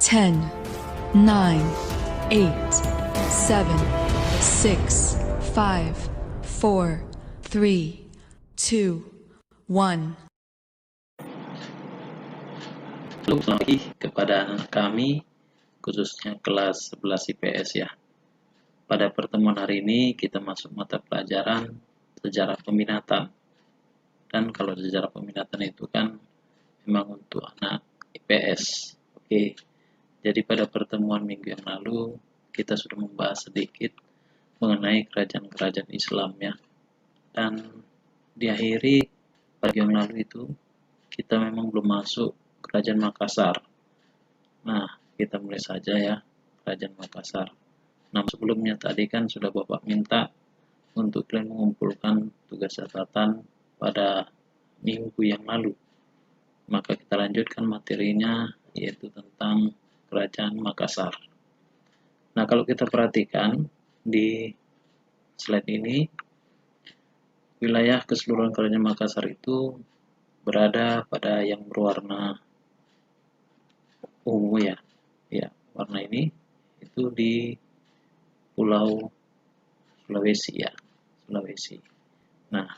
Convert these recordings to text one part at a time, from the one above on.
10, 9, 8, 7, 6, 5, 4, 3, 2, 1. Halo, selamat pagi kepada anak kami, khususnya kelas 11 IPS ya. Pada pertemuan hari ini kita masuk mata pelajaran sejarah peminatan. Dan kalau sejarah peminatan itu kan memang untuk anak IPS. Oke. Jadi pada pertemuan minggu yang lalu kita sudah membahas sedikit mengenai kerajaan-kerajaan Islam ya. Dan diakhiri pada yang lalu itu kita memang belum masuk Kerajaan Makassar. Nah, kita mulai saja ya, Kerajaan Makassar. Nah, sebelumnya tadi kan sudah Bapak minta untuk kalian mengumpulkan tugas catatan pada minggu yang lalu. Maka kita lanjutkan materinya, yaitu tentang Kerajaan Makassar. Nah, kalau kita perhatikan di slide ini, wilayah keseluruhan Kerajaan Makassar itu berada pada yang berwarna ungu ya. Ya, warna ini itu di Pulau Sulawesi ya, Sulawesi. Nah,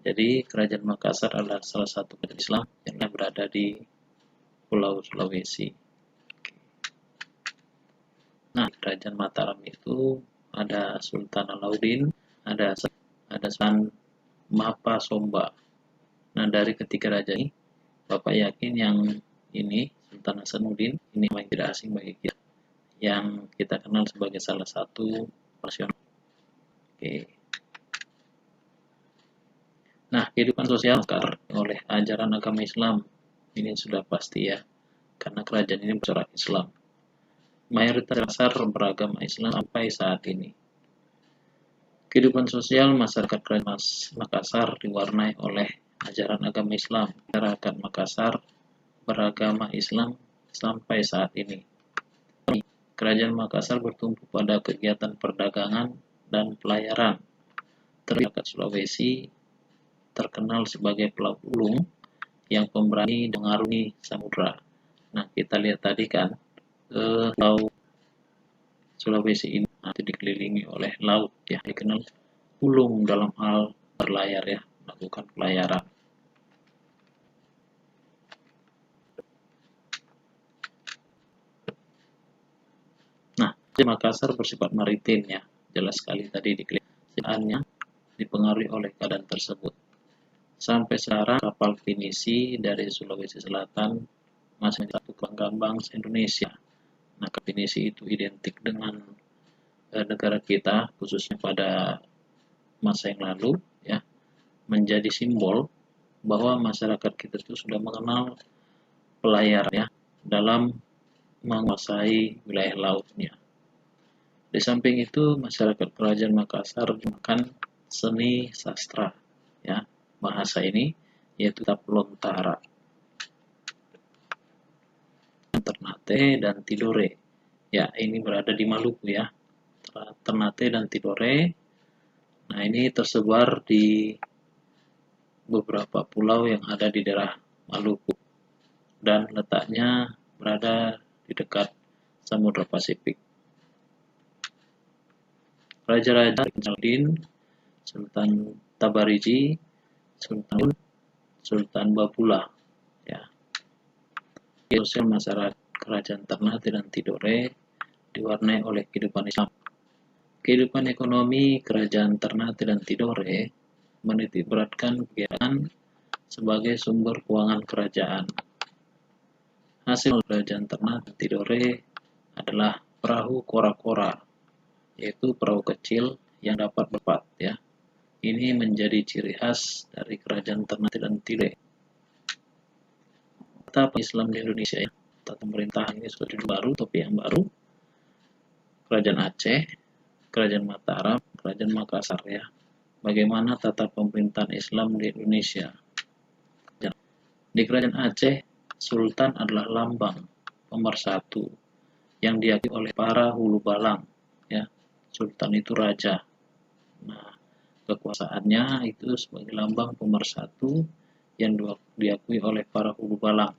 jadi Kerajaan Makassar adalah salah satu kerajaan Islam yang berada di Pulau Sulawesi. Nah, Kerajaan Mataram itu ada Sultan Alauddin, ada Sultan Mapasomba. Nah, dari ketiga raja ini, Bapak yakin yang ini Sultan Hasanuddin ini yang tidak asing bagi kita, yang kita kenal sebagai salah satu nasional. Oke. Nah, kehidupan sosial oleh ajaran agama Islam ini sudah pasti ya, karena kerajaan ini bercorak Islam. Mayoritas besar beragama Islam sampai saat ini. Kehidupan sosial masyarakat Kerajaan Makassar diwarnai oleh ajaran agama Islam. Masyarakat Makassar beragama Islam sampai saat ini. Kerajaan Makassar bertumpu pada kegiatan perdagangan dan pelayaran. Terlihat Sulawesi terkenal sebagai Pulau Ulung yang pemberani mengarungi samudra. Nah, kita lihat tadi kan Pulau Sulawesi ini nanti dikelilingi oleh laut ya, dikenal ulung dalam hal berlayar ya, melakukan pelayaran. Nah, Makassar bersifat maritim ya, jelas sekali tadi dikelilingi dipengaruhi oleh keadaan tersebut. Sampai sekarang kapal pinisi dari Sulawesi Selatan masih satu kembang Indonesia. Nah, pinisi itu identik dengan negara kita, khususnya pada masa yang lalu, ya, menjadi simbol bahwa masyarakat kita itu sudah mengenal pelayar ya dalam menguasai wilayah lautnya. Di samping itu, masyarakat Kerajaan Makassar menggunakan seni sastra, ya, bahasa ini yaitu Lontara, Ternate dan Tidore. Ya, ini berada di Maluku ya. Ternate dan Tidore. Nah, ini tersebar di beberapa pulau yang ada di daerah Maluku dan letaknya berada di dekat Samudra Pasifik. Raja-raja Sultan Sultan Tabariji, Sultan Babula ya. Sosial masyarakat Kerajaan Ternate dan Tidore diwarnai oleh kehidupan Islam. Kehidupan ekonomi Kerajaan Ternate dan Tidore menitikberatkan kegiatan sebagai sumber keuangan kerajaan. Hasil Kerajaan Ternate dan Tidore adalah perahu kora-kora, yaitu perahu kecil yang dapat berpat ya. Ini menjadi ciri khas dari Kerajaan Ternate dan Tidore. Tata Islam di Indonesia ya, tata pemerintahan ini sudah baru, tapi yang baru Kerajaan Aceh, Kerajaan Mataram, Kerajaan Makassar ya. Bagaimana tata pemerintahan Islam di Indonesia? Di Kerajaan Aceh, Sultan adalah lambang pemersatu yang diakui oleh para hulu balang ya. Sultan itu raja. Nah, kekuasaannya itu sebagai lambang pemersatu yang diakui oleh para hulu balang.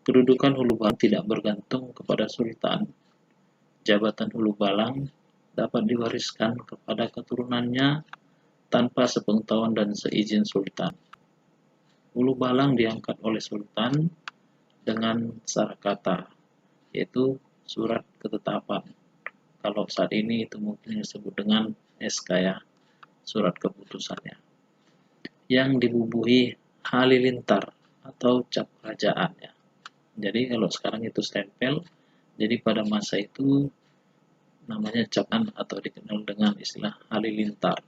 Kedudukan Hulu Balang tidak bergantung kepada sultan. Jabatan Hulu Balang dapat diwariskan kepada keturunannya tanpa sepengetahuan dan seizin sultan. Hulu Balang diangkat oleh sultan dengan sarakata, yaitu surat ketetapan. Kalau saat ini itu mungkin disebut dengan SK ya, surat keputusannya, yang dibubuhi halilintar atau cap kerajaan ya. Jadi kalau sekarang itu stempel, jadi pada masa itu namanya capan atau dikenal dengan istilah halilintar.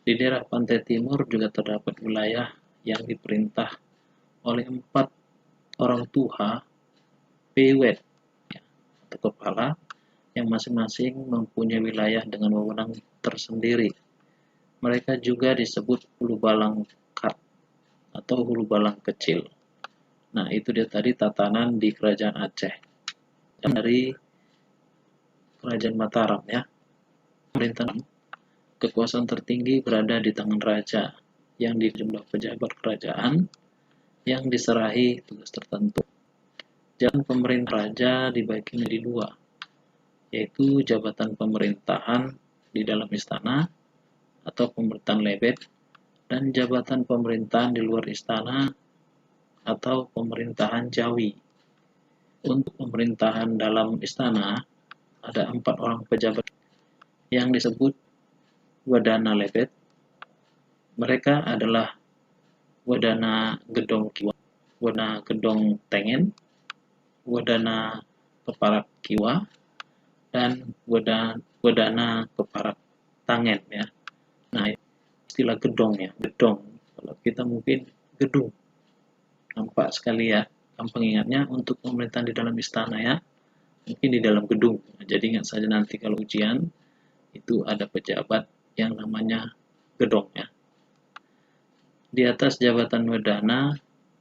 Di daerah pantai timur juga terdapat wilayah yang diperintah oleh 4 orang tuha pewet ya, atau kepala yang masing-masing mempunyai wilayah dengan wewenang tersendiri. Mereka juga disebut Hulu Balang Kat atau Hulu Balang Kecil. Nah, itu dia tadi tatanan di Kerajaan Aceh. Dan dari Kerajaan Mataram ya. Pemerintahan kekuasaan tertinggi berada di tangan raja yang dijumlah pejabat kerajaan yang diserahi tugas tertentu. Jabatan pemerintah raja dibagi menjadi 2, yaitu jabatan pemerintahan di dalam istana atau pemerintahan lebet dan jabatan pemerintahan di luar istana atau pemerintahan jawi. Untuk pemerintahan dalam istana ada 4 orang pejabat yang disebut Wadana Lebet. Mereka adalah Wadana Gedong Kiwa, Wadana Gedong Tengen, Wadana Keparak Kiwa, dan Wadana Keparak Tangen ya. Nah, istilah gedong ya, gedong. Kalau kita mungkin gedung. Nampak sekali ya, gampang ingatnya untuk pemerintahan di dalam istana ya. Mungkin di dalam gedung. Jadi ingat saja nanti kalau ujian itu ada pejabat yang namanya gedong ya. Di atas jabatan Wadana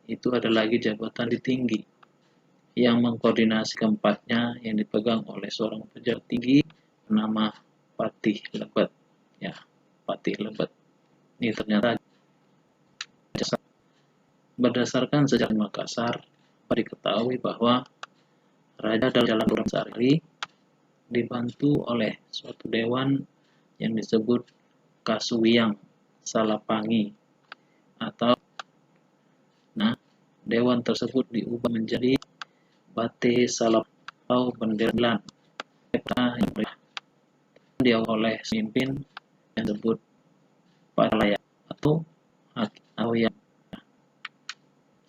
itu ada lagi jabatan di tinggi yang mengkoordinasi keempatnya yang dipegang oleh seorang pejabat tinggi bernama Patih Lebet ya, Patih Lebet. Ini ternyata berdasarkan sejarah Makassar diketahui bahwa raja dalam jalan turun sehari dibantu oleh suatu dewan yang disebut Kasuwiang Salapangi atau dewan tersebut diubah menjadi Bate Salapau Benderlan yang diawali oleh pemimpin yang disebut Palaya atau Hakim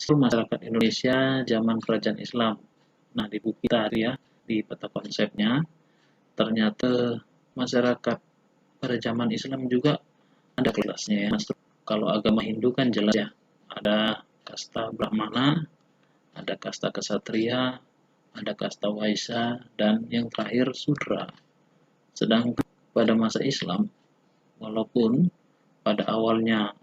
seluruh masyarakat Indonesia zaman kerajaan Islam. Nah, di buku kita ya, di peta konsepnya ternyata masyarakat pada zaman Islam juga ada kelasnya ya. Kalau agama Hindu kan jelas ya, ada kasta Brahmana, ada kasta Ksatria, ada kasta Waisya, dan yang terakhir Sudra. Sedangkan pada masa Islam, walaupun pada awalnya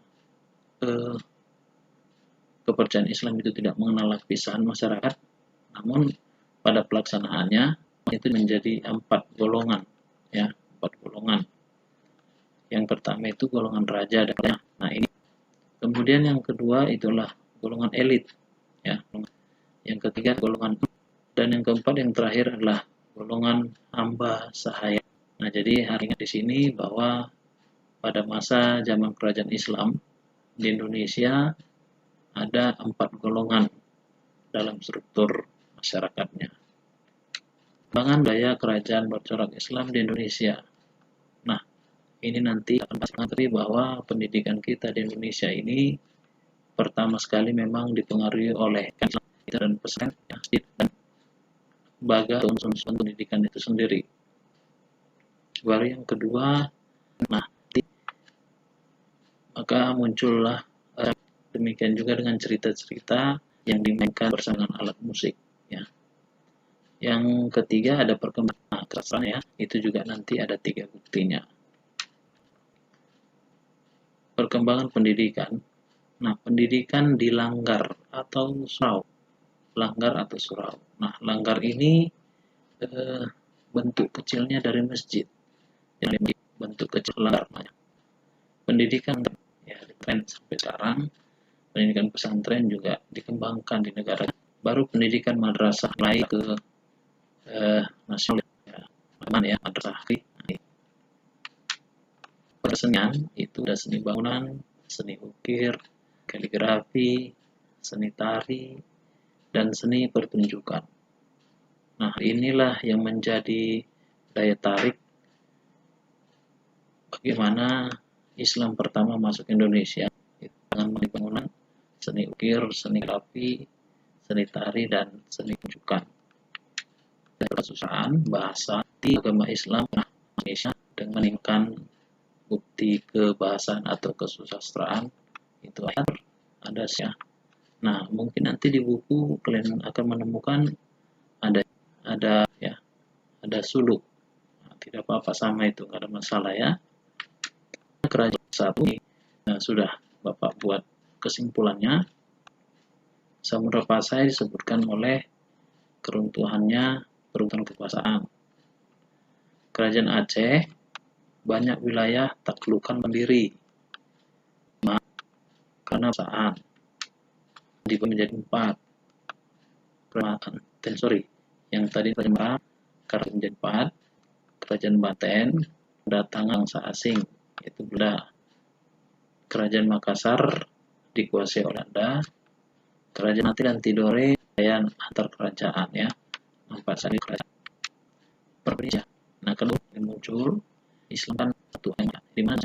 kepercayaan Islam itu tidak mengenal lapisan masyarakat, namun pada pelaksanaannya itu menjadi 4 golongan ya, 4 golongan. Yang pertama itu golongan raja dan nah ini. Kemudian yang kedua itulah golongan elit ya. Yang ketiga golongan dan yang keempat yang terakhir adalah golongan hamba sahaya. Nah, jadi hari ini di sini bahwa pada masa zaman kerajaan Islam di Indonesia ada 4 golongan dalam struktur masyarakatnya. Pengembangan daya kerajaan bercorak Islam di Indonesia. Nah, ini nanti akan mengerti bahwa pendidikan kita di Indonesia ini pertama sekali memang dipengaruhi oleh Islam dan pesan dan lembaga unsur pendidikan itu sendiri. Baru yang kedua, maka muncullah demikian juga dengan cerita-cerita yang dimainkan bersama dengan alat musik ya. Yang ketiga ada perkembangan kesastra ya, itu juga nanti ada 3 buktinya. Perkembangan pendidikan. Nah, pendidikan dilanggar atau surau. Langgar atau surau. Nah, langgar ini bentuk kecilnya dari masjid. Yang bentuk kecil langgar. Pendidikan ya tren sampai sekarang pendidikan pesantren juga dikembangkan di negara. Baru pendidikan madrasah mulai ke nasional, ya, madrasah. Persenian itu ada seni bangunan, seni ukir, kaligrafi, seni tari, dan seni pertunjukan. Nah, inilah yang menjadi daya tarik bagaimana Islam pertama masuk Indonesia dengan seni bangunan, seni ukir, seni kaligrafi, seni tari, dan seni pertunjukan. Dan kesusahan bahasa di agama Islam Indonesia dengan meningkatkan bukti kebahasaan atau kesusastraan itu ada ya. Nah, mungkin nanti di buku kalian akan menemukan ada ya, ada suluk. Nah, tidak apa-apa, sama itu, nggak ada masalah ya. Kerajaan satu sudah Bapak buat kesimpulannya. Samudra Pasai disebutkan oleh keruntuhan kekuasaan. Kerajaan Aceh banyak wilayah taklukan mandiri karena kekuasaan dibagi menjadi 4. Yang tadi kerajaan karena menjadi 4. Kerajaan Banten kedatangan bangsa asing, yaitu Belanda. Kerajaan Makassar dikuasai Belanda. Kerajaan Mati dan Tidore antar kerajaan ya. 4 saja kerajaan berbeda. Nah, kalau muncul Islam kan satu hanya di mana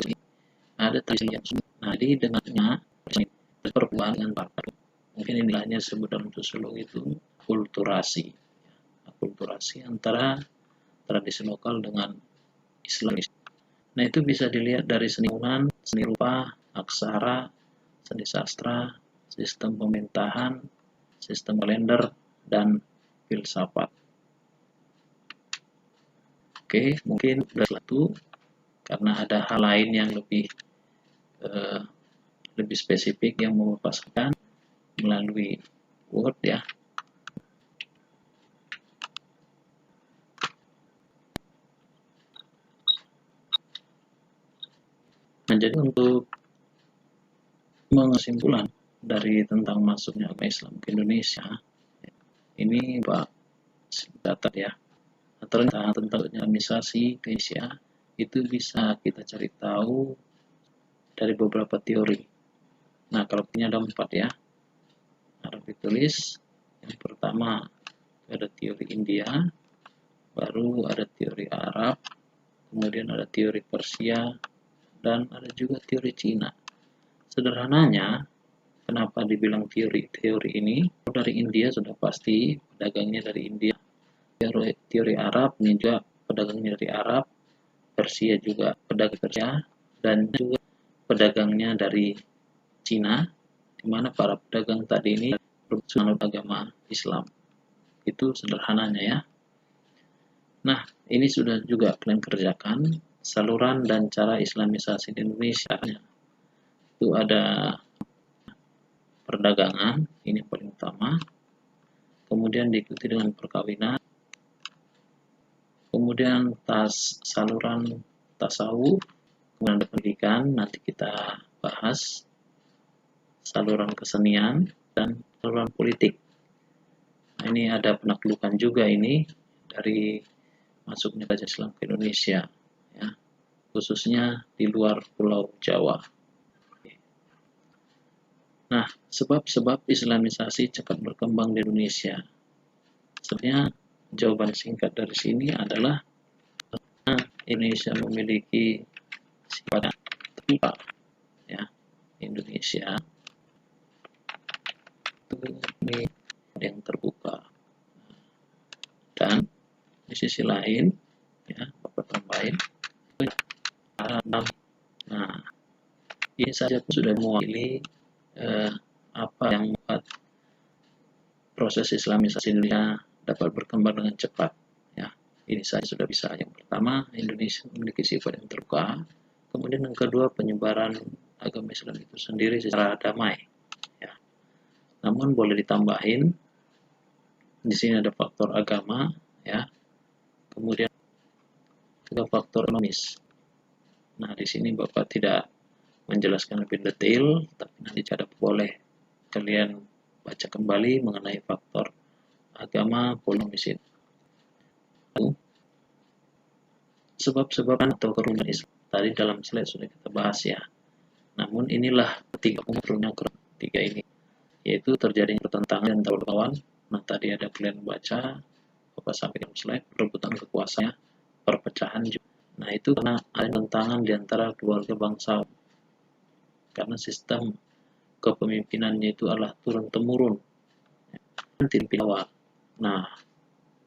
ada tradisi yang nah di dengannya perubahan dengan bakat. Mungkin istilahnya disebut dalam sosiologi itu akulturasi antara tradisi lokal dengan Islam. Nah, itu bisa dilihat dari seni bangunan, seni rupa, aksara, seni sastra, sistem pemerintahan, sistem kalender, dan filsafat. Oke, mungkin sudah satu karena ada hal lain yang lebih spesifik yang melepaskan melalui Word ya. Nah, jadi untuk mengesimpulan dari tentang masuknya agama Islam ke Indonesia, ini Pak data ya. Ternyata tentang islamisasi ke Indonesia itu bisa kita cari tahu dari beberapa teori. Nah, kalau punya ada 4 ya. Harap ditulis. Yang pertama ada teori India, baru ada teori Arab, kemudian ada teori Persia, dan ada juga teori Cina. Sederhananya, kenapa dibilang teori ini? Dari India sudah pasti pedagangnya dari India. Teori Arab ini juga pedagangnya dari Arab, Persia juga pedagang Persia, dan juga pedagangnya dari Cina, di mana para pedagang tadi ini menganut agama Islam. Itu sederhananya ya. Nah, ini sudah juga kalian kerjakan saluran dan cara islamisasi di Indonesia. Itu ada perdagangan, ini paling utama. Kemudian diikuti dengan perkawinan. Kemudian saluran tasawuf, kemudian ada pendidikan, nanti kita bahas saluran kesenian dan saluran politik. Nah, ini ada penaklukan juga ini dari masuknya Kerajaan Islam ke Indonesia, ya, khususnya di luar Pulau Jawa. Nah, sebab-sebab islamisasi cepat berkembang di Indonesia. Sebenarnya jawaban singkat dari sini adalah Indonesia memiliki sifat terbuka, ya. Indonesia itu yang terbuka, dan di sisi lain, ya, Bapak tambahin, nah, ini saja sudah mewakili apa yang membuat proses islamisasi Indonesia dapat berkembang dengan cepat. Ya, ini saja sudah bisa. Yang pertama, Indonesia memiliki sifat yang terbuka. Kemudian yang kedua, penyebaran agama Islam itu sendiri secara damai. Ya. Namun boleh ditambahin, di sini ada faktor agama, ya. Kemudian juga faktor ekonomis. Nah, di sini Bapak tidak menjelaskan lebih detail, tapi nanti cara boleh kalian baca kembali mengenai faktor agama polinomial. Sebab-sebab atau kerumitan Islam tadi dalam slide sudah kita bahas ya. Namun inilah ketiga ketiga ini, yaitu terjadinya pertentangan antara kawan. Nah, tadi ada kalian baca, Bapak sampaikan slide, perebutan kekuasaan, perpecahan juga. Nah, itu karena ada pertentangan di antara keluarga bangsa. Karena sistem kepemimpinannya itu adalah turun-temurun. Awal. Nah,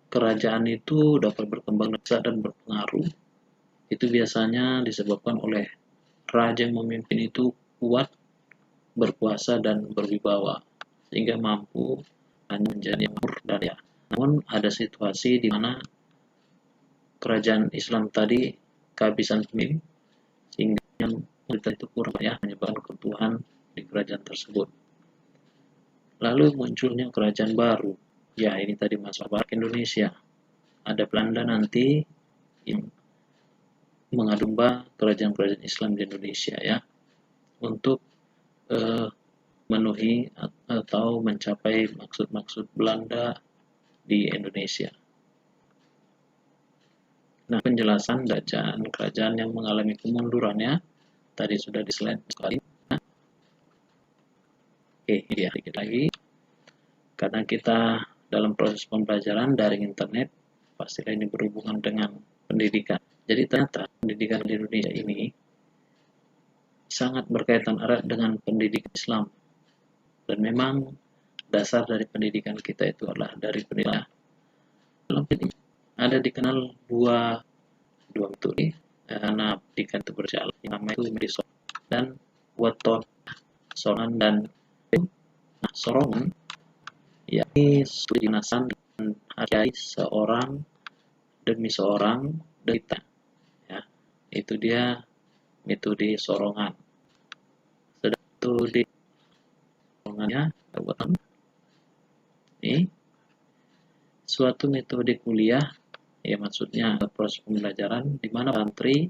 kerajaan itu dapat berkembang dan berpengaruh. Itu biasanya disebabkan oleh raja yang memimpin itu kuat, berkuasa, dan berwibawa, sehingga mampu hanya menjadi berdaya. Namun ada situasi di mana kerajaan Islam tadi kehabisan pemimpin, sehingga yang itu kurang ya, menyebabkan kebutuhan di kerajaan tersebut. Lalu munculnya kerajaan baru. Ya, ini tadi masalah Indonesia. Ada Belanda nanti yang mengadu domba kerajaan-kerajaan Islam di Indonesia ya, untuk memenuhi atau mencapai maksud-maksud Belanda di Indonesia. Nah, penjelasan kerajaan yang mengalami kemundurannya tadi sudah di slide sekali. Nah, oke, ini dia sedikit lagi. Karena kita dalam proses pembelajaran daring internet, pastilah ini berhubungan dengan pendidikan. Jadi ternyata pendidikan di Indonesia ini sangat berkaitan erat dengan pendidikan Islam. Dan memang dasar dari pendidikan kita itu adalah dari pendidikan. Dalam ini ada dikenal dua metode karena pendidikan itu berjalan. Yang namanya itu Medison dan Wetton, sorongan dan sorongan, yakni kedinasan dan hargai seorang demi seorang kita. Ya, itu dia metode sorongan. Sedang metode sorongannya ini suatu metode kuliah, ya maksudnya proses pembelajaran di mana santri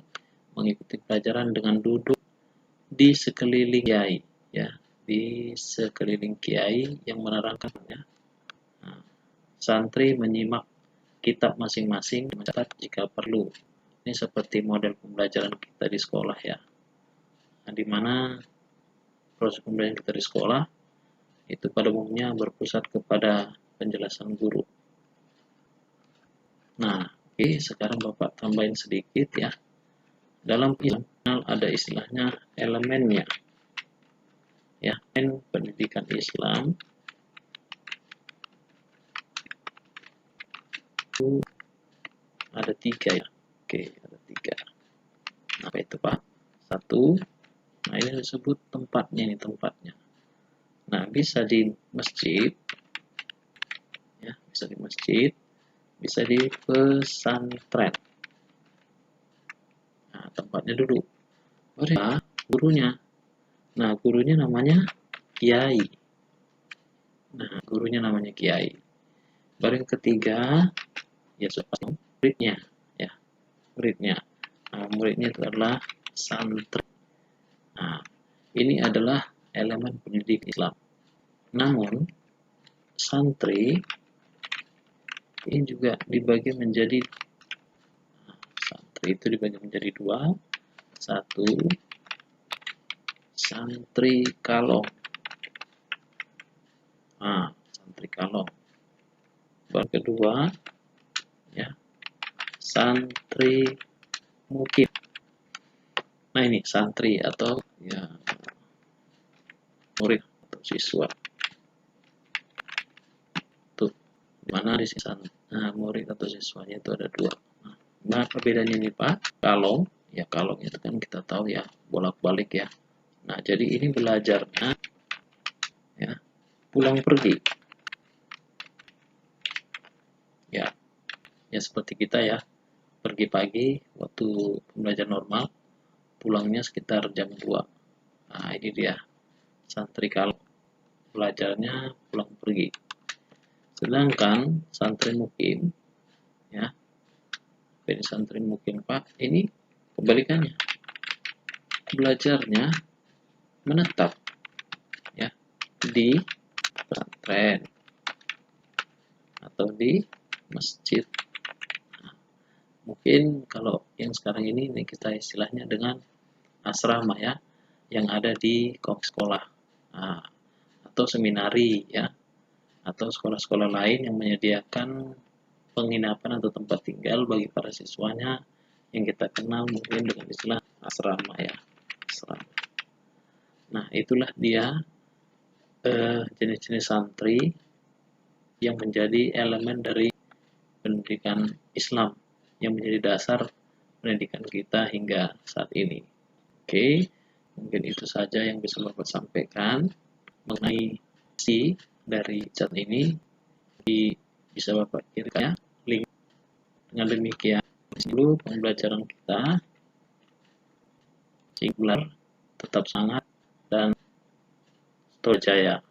mengikuti pelajaran dengan duduk di sekeliling kiai, ya, di sekeliling kiai yang menerangkannya. Nah, santri menyimak kitab masing-masing, mencatat jika perlu. Ini seperti model pembelajaran kita di sekolah ya. Nah, di mana proses pembelajaran kita di sekolah itu pada umumnya berpusat kepada penjelasan guru. Nah, oke, sekarang Bapak tambahin sedikit ya. Dalam Islam ada istilahnya elemennya. Ya, pendidikan Islam itu ada 3 ya. Oke, ada 3. Apa itu Pak? 1. Nah, ini disebut tempatnya, ini tempatnya. Nah, bisa di masjid, ya, bisa di masjid, bisa di pesantren. Nah, tempatnya dulu. Baru gurunya. Nah, gurunya namanya kiai. Nah, gurunya namanya kiai. Baru yang ketiga, ya muridnya, ya, muridnya. Nah, muridnya itu adalah santri. Nah, ini adalah elemen pendidikan Islam. Namun, santri ini juga dibagi menjadi, santri itu dibagi menjadi 2. 1, santri kalong. Nah, santri kalong. Yang kedua, ya, santri mukim. Nah, ini santri atau ya murid atau siswa. Tuh, mana di sini murid atau siswanya itu ada 2. Nah, perbedaannya ini Pak, kalong, ya kalong itu kan kita tahu ya, bolak-balik ya. Nah, jadi ini belajarnya ya pulang pergi. Ya, ya seperti kita ya, pergi pagi waktu pembelajaran normal, pulangnya sekitar jam 2. Nah, ini dia santri kalong, belajarnya pulang pergi. Sedangkan santri mukim, ya, santri mukim Pak, ini kebalikannya, belajarnya menetap, ya, di pesantren atau di masjid. Nah, mungkin kalau yang sekarang ini kita istilahnya dengan asrama ya, yang ada di kompleks sekolah, nah, atau seminari ya, atau sekolah-sekolah lain yang menyediakan penginapan atau tempat tinggal bagi para siswanya yang kita kenal mungkin dengan istilah asrama ya, asrama. Nah, itulah dia jenis-jenis santri yang menjadi elemen dari pendidikan Islam yang menjadi dasar pendidikan kita hingga saat ini. Oke, mungkin itu saja yang bisa Bapak sampaikan mengenai isi dari chat ini. Bisa Bapak kirimkan ya link. Dengan demikian dulu pembelajaran kita. Singular, tetap semangat, dan Jaya.